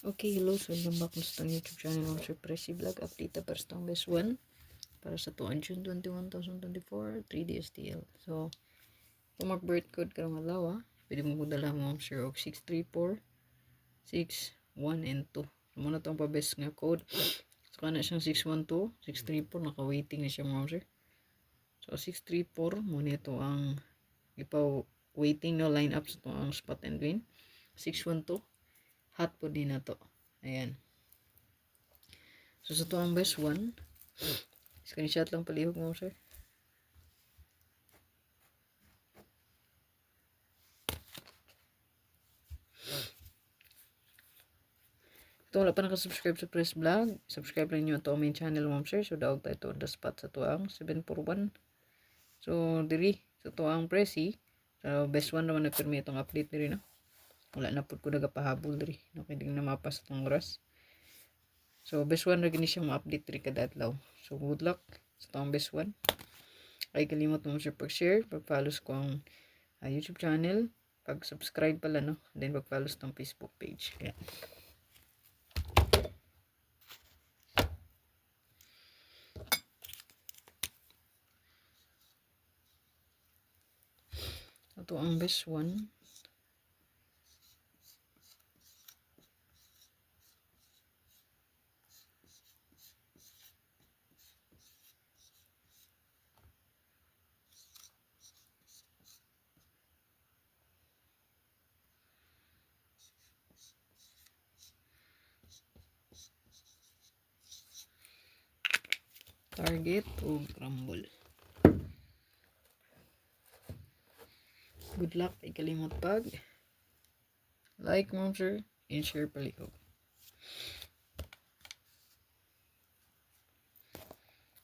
Okay, hello. So, welcome back sa itong YouTube channel ng Sir Pressy Vlog. Update na para sa itong best one. Para sa tuwan June 21, 2024, 3D STL. So, kung mag-birth code ka ng alawa, pwede mo dala mo Sir og 634, 6, 1, and 2. So, muna itong pa-best nga code. So, kana siyang 612, 634. Naka-waiting na siya mga Sir. So, 634, muna ito ang ipa-waiting no line up sa itong spot and win. 612. Hot po din na to. Ayan. So, sa to ang best one. Screenshot lang palihog mo, sir. Ito wala pa nakasubscribe sa Press Vlog. Subscribe lang nyo ito ang main channel mo, sir. So, daog tayo ito on the spot sa to ang 741. So, diri. Sa to ang Pressy. So, best one naman nagpirmi itong update diri, no? Wala na po ko nagapahabol diri. No, kaya di na mapas itong oras. So, best one na gini siyang ma-update diri kada adlaw. So, good luck sa to ang best one. Ay, kalimot mo sir pag-share, pag-follow ko ang YouTube channel, pag-subscribe pala, no? Then, pag-follow sa Facebook page. Kaya. Ito ang best one. Target o crumble. Good luck. Ikalimot pag like mo sir and share palihog.